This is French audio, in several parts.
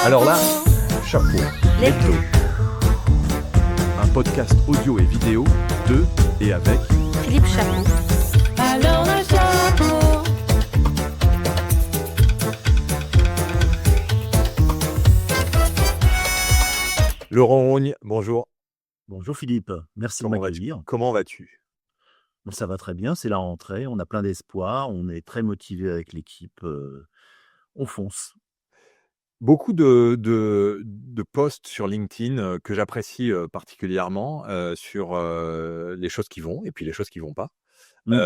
Alors là, chapeau, Letto. un podcast audio et vidéo de et avec Philippe Chapeau. Alors le chapeau. Laurent Rogne. Bonjour. Bonjour Philippe, merci de Comment vas-tu? m'accueillir. Comment vas-tu? Bon, ça va très bien, c'est la rentrée, on a plein d'espoir, on est très motivé avec l'équipe, on fonce. Beaucoup de posts sur LinkedIn que j'apprécie particulièrement sur les choses qui vont et puis les choses qui vont pas. Mmh.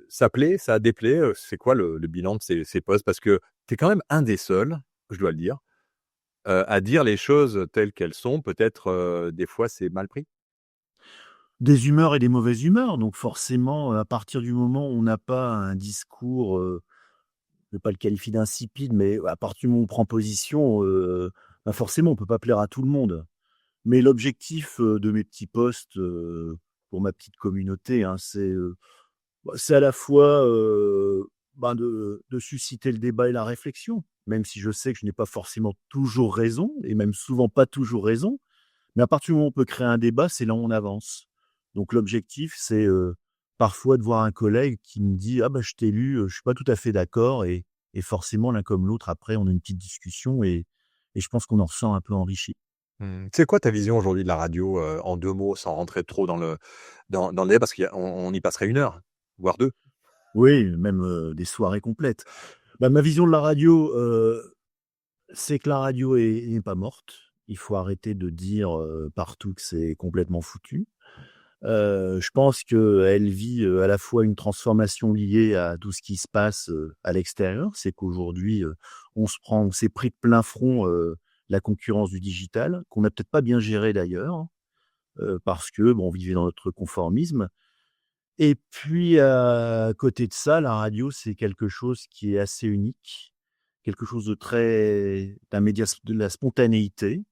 Ça plaît, ça déplaît. C'est quoi le bilan de ces posts? Parce que tu es quand même un des seuls, je dois le dire, à dire les choses telles qu'elles sont. Peut-être des fois c'est mal pris. Des humeurs et des mauvaises humeurs, donc forcément, à partir du moment où on n'a pas un discours, je ne vais pas le qualifier d'insipide, mais à partir du moment où on prend position, bah, forcément on peut pas plaire à tout le monde. Mais l'objectif, de mes petits posts, pour ma petite communauté, hein, c'est à la fois, ben, de susciter le débat et la réflexion, même si je sais que je n'ai pas forcément toujours raison et même souvent pas toujours raison. Mais à partir du moment où on peut créer un débat, c'est là où on avance. Donc l'objectif, c'est, parfois de voir un collègue qui me dit: «Ah bah, je t'ai lu, je suis pas tout à fait d'accord» et forcément l'un comme l'autre après on a une petite discussion et je pense qu'on en ressort un peu enrichi. C'est quoi ta vision aujourd'hui de la radio en 2 mots, sans rentrer trop dans le débat? Parce qu'on y passerait 1 heure, voire 2. Oui, même, des soirées complètes. Bah, ma vision de la radio, c'est que la radio est pas morte. Il faut arrêter de dire, partout que c'est complètement foutu. Je pense qu'elle vit, à la fois une transformation liée à tout ce qui se passe, à l'extérieur. C'est qu'aujourd'hui, on s'est pris de plein front, la concurrence du digital, qu'on n'a peut-être pas bien géré d'ailleurs, hein, parce que, bon, on vivait dans notre conformisme et puis, à côté de ça, la radio, c'est quelque chose qui est assez unique, quelque chose d'un média de la spontanéité,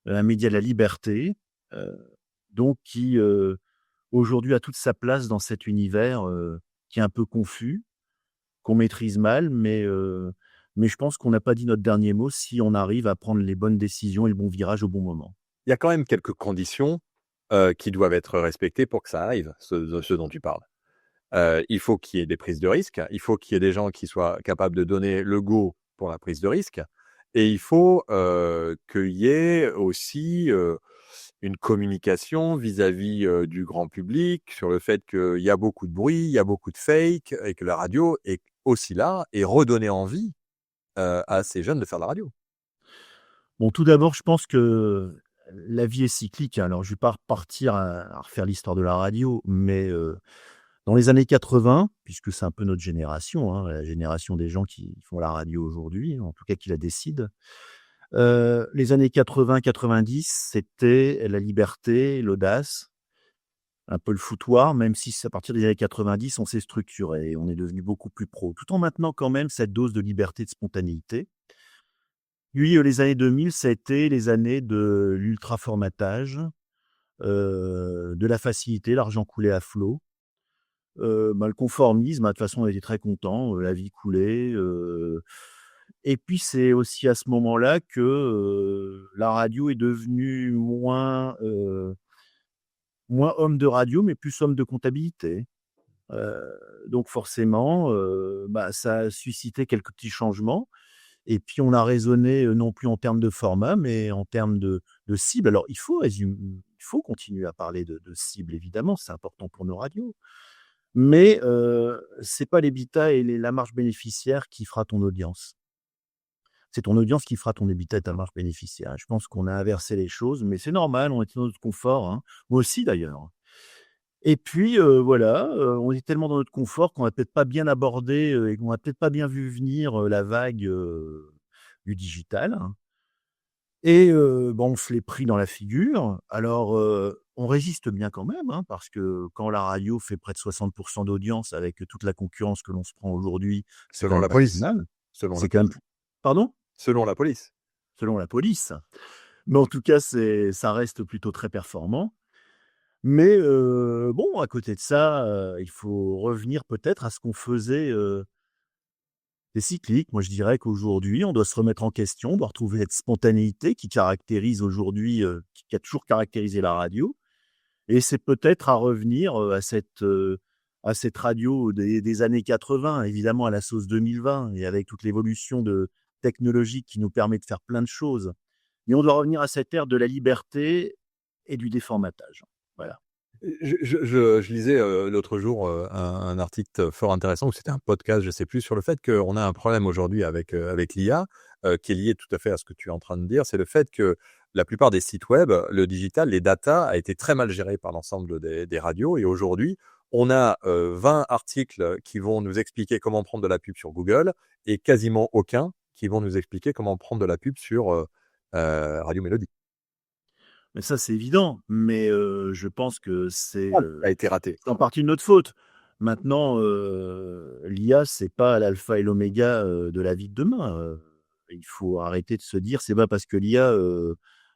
un média de la liberté, heu, donc qui, aujourd'hui a toute sa place dans cet univers, qui est un peu confus, qu'on maîtrise mal, mais je pense qu'on n'a pas dit notre dernier mot si on arrive à prendre les bonnes décisions et le bon virage au bon moment. Il y a quand même quelques conditions qui doivent être respectées pour que ça arrive, ce dont tu parles. Il faut qu'il y ait des prises de risques, il faut qu'il y ait des gens qui soient capables de donner le go pour la prise de risque et il faut qu'il y ait aussi une communication vis-à-vis du grand public sur le fait qu'il y a beaucoup de bruit, il y a beaucoup de fake et que la radio est aussi là et redonner envie à ces jeunes de faire de la radio. Bon, tout d'abord, je pense que la vie est cyclique, hein. Alors je vais pas repartir à refaire l'histoire de la radio, mais dans les années 80, puisque c'est un peu notre génération, hein, la génération des gens qui font la radio aujourd'hui, en tout cas qui la décident. Les années 80-90, c'était la liberté, l'audace, un peu le foutoir, même si c'est à partir des années 90, on s'est structuré, on est devenu beaucoup plus pro, tout en maintenant quand même cette dose de liberté, de spontanéité. Puis, les années 2000, ça a été les années de l'ultra-formatage, de la facilité, l'argent coulait à flot. Bah, le conformisme, bah, de toute façon, on était très contents, la vie coulait, et puis c'est aussi à ce moment-là que, la radio est devenue moins homme de radio, mais plus homme de comptabilité. Donc forcément, bah, ça a suscité quelques petits changements et puis on a raisonné, non plus en termes de format, mais en termes de cible. Alors il faut continuer à parler de cible évidemment, c'est important pour nos radios. Mais, c'est pas l'habitat et la marge bénéficiaire qui fera ton audience. C'est ton audience qui fera ton habitat et ta marge bénéficiaire. Je pense qu'on a inversé les choses, mais c'est normal, on était dans notre confort, hein. Moi aussi d'ailleurs. Et puis, voilà, on est tellement dans notre confort qu'on a peut-être pas bien abordé, et qu'on a peut-être pas bien vu venir, la vague, du digital, hein. Et bah, on se l'est pris dans la figure. Alors, on résiste bien quand même, hein, parce que quand la radio fait près de 60 d'audience avec toute la concurrence que l'on se prend aujourd'hui, c'est quand Selon même la pas plus police. mal. Selon la C'est quand même police. pardon? Selon la police. Selon la police. Mais en tout cas, ça reste plutôt très performant. Mais bon, à côté de ça, il faut revenir peut-être à ce qu'on faisait, C'est cyclique. Moi, je dirais qu'aujourd'hui, on doit se remettre en question, on doit retrouver cette spontanéité qui caractérise aujourd'hui, qui a toujours caractérisé la radio. Et c'est peut-être à revenir à cette radio des années 80, évidemment à la sauce 2020 et avec toute l'évolution technologique qui nous permet de faire plein de choses. Mais on doit revenir à cette ère de la liberté et du déformatage. Voilà. Je lisais l'autre jour un article fort intéressant, ou c'était un podcast, je ne sais plus, sur le fait qu'on a un problème aujourd'hui avec l'IA, qui est lié tout à fait à ce que tu es en train de dire. C'est le fait que la plupart des sites web, le digital, les data a été très mal géré par l'ensemble des radios. Et aujourd'hui, on a 20 articles qui vont nous expliquer comment prendre de la pub sur Google et quasiment aucun qui vont nous expliquer comment prendre de la pub sur Radio Mélodie. Mais ça, c'est évident. Mais je pense que c'est A été raté. en partie de notre faute. Maintenant, l'IA, c'est pas l'alpha et l'oméga de la vie de demain. Il faut arrêter de se dire, c'est pas parce que l'IA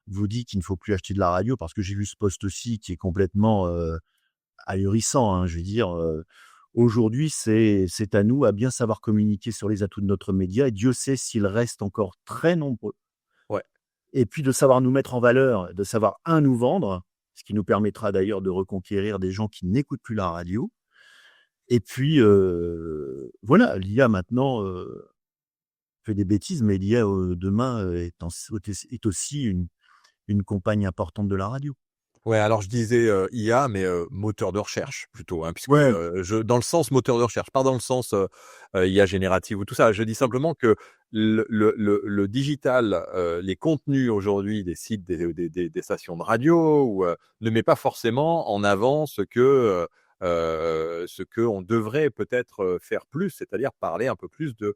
vous dit qu'il ne faut plus acheter de la radio, parce que j'ai vu ce post aussi qui est complètement ahurissant. Hein, je veux dire, aujourd'hui, c'est à nous à bien savoir communiquer sur les atouts de notre média, et Dieu sait s'ils restent encore très nombreux. Ouais. Et puis de savoir nous mettre en valeur, de savoir nous vendre, ce qui nous permettra d'ailleurs de reconquérir des gens qui n'écoutent plus la radio. Et puis voilà, l'IA maintenant fait des bêtises, mais l'IA demain est aussi une compagne importante de la radio. Ouais, alors je disais IA, mais moteur de recherche plutôt, hein, puisque Ouais. dans le sens moteur de recherche, pas dans le sens IA générative ou tout ça. Je dis simplement que le digital, les contenus aujourd'hui des sites, des stations de radio, ne met pas forcément en avant ce que on devrait peut-être faire plus, c'est-à-dire parler un peu plus de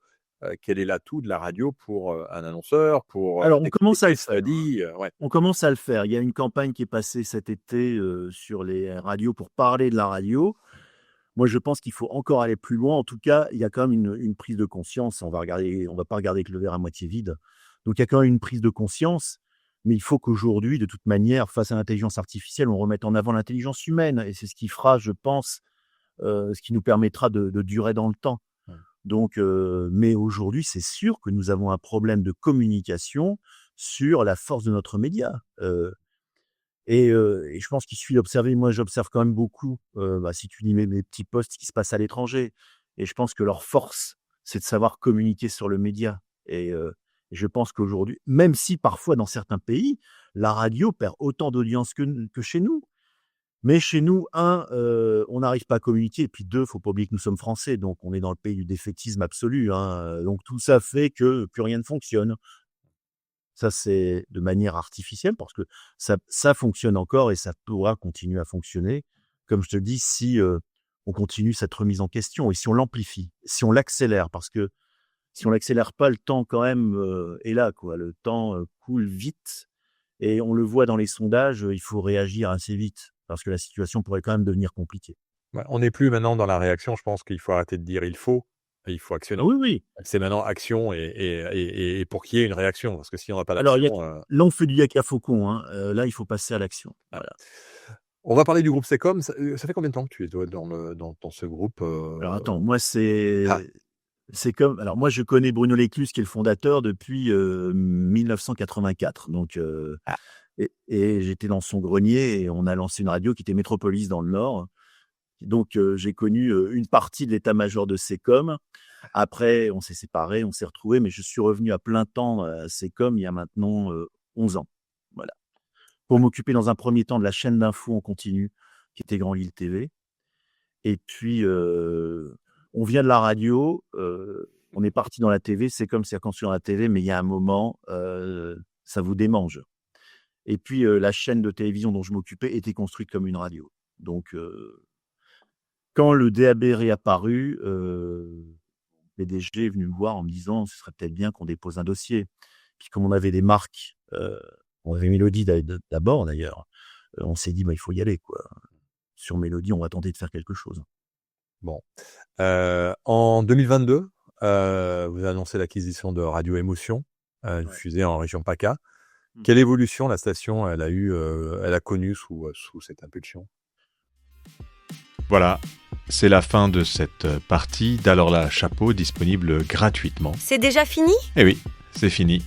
quel est l'atout de la radio pour un annonceur, pour Alors on commence à le faire. dit, ouais. On commence à le faire. Il y a une campagne qui est passée cet été sur les radios pour parler de la radio. Moi, je pense qu'il faut encore aller plus loin. En tout cas, il y a quand même une prise de conscience. On va pas regarder avec le verre à moitié vide. Donc, il y a quand même une prise de conscience. Mais il faut qu'aujourd'hui, de toute manière, face à l'intelligence artificielle, on remette en avant l'intelligence humaine. Et c'est ce qui fera, je pense, ce qui nous permettra de durer dans le temps. Ouais. Donc, mais aujourd'hui, c'est sûr que nous avons un problème de communication sur la force de notre média. Et je pense qu'il suffit d'observer. Moi, j'observe quand même beaucoup, si tu lis mes petits posts qui se passent à l'étranger. Et je pense que leur force, c'est de savoir communiquer sur le média. Et je pense qu'aujourd'hui, même si parfois dans certains pays, la radio perd autant d'audience que chez nous. Mais chez nous, on n'arrive pas à communiquer. Et puis 2, faut pas oublier que nous sommes français, donc on est dans le pays du défaitisme absolu, hein. Donc tout ça fait que plus rien ne fonctionne. Ça, c'est de manière artificielle parce que ça fonctionne encore et ça pourra continuer à fonctionner. Comme je te le dis, si on continue cette remise en question et si on l'amplifie, si on l'accélère, parce que si on l'accélère pas, le temps quand même est là, quoi. Le temps coule vite et on le voit dans les sondages, il faut réagir assez vite parce que la situation pourrait quand même devenir compliquée. Ouais, on n'est plus maintenant dans la réaction. Je pense qu'il faut arrêter de dire il faut actionner. Ah oui, oui. C'est maintenant action et pour qu'il y ait une réaction, parce que si on n'a pas Alors, d'action, là, on fait du yaka faucon, hein. Là, il faut passer à l'action. Voilà. on va parler du groupe Secom. Ça fait combien de temps que tu es dans ce groupe Alors attends, moi c'est Ah. comme alors moi je connais Bruno Lécluse qui est le fondateur depuis 1984. Donc Ah. et j'étais dans son grenier et on a lancé une radio qui était Métropolis dans le Nord. Donc j'ai connu une partie de l'état-major de Secom. Après, on s'est séparés, on s'est retrouvés, mais je suis revenu à plein temps à Secom il y a maintenant 11 ans. Voilà. Pour m'occuper dans un premier temps de la chaîne d'infos en continu qui était Grand Lille TV. Et puis on vient de la radio, on est parti dans la TV, Secom s'est construit dans la TV, mais il y a un moment, ça vous démange. Et puis la chaîne de télévision dont je m'occupais était construite comme une radio. Donc quand le DAB est réapparu, le PDG est venu me voir en me disant: «Ce serait peut-être bien qu'on dépose un dossier». Puis comme on avait des marques, on avait Mélodie d'abord d'ailleurs, on s'est dit: «Bah, il faut y aller, quoi. Sur Mélodie, on va tenter de faire quelque chose». Bon. En 2022, vous avez annoncé l'acquisition de Radio Émotion, diffusée en région PACA. Quelle évolution la station elle a connue sous cette impulsion? Voilà, c'est la fin de cette partie d'Alors là, chapeau disponible gratuitement. C'est déjà fini ? Eh oui, c'est fini.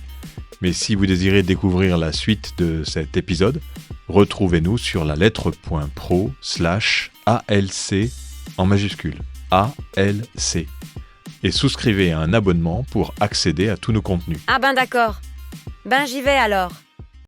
Mais si vous désirez découvrir la suite de cet épisode, retrouvez-nous sur la lettre.pro/ALC en majuscule, ALC. Et souscrivez à un abonnement pour accéder à tous nos contenus. Ah ben d'accord. Ben j'y vais alors.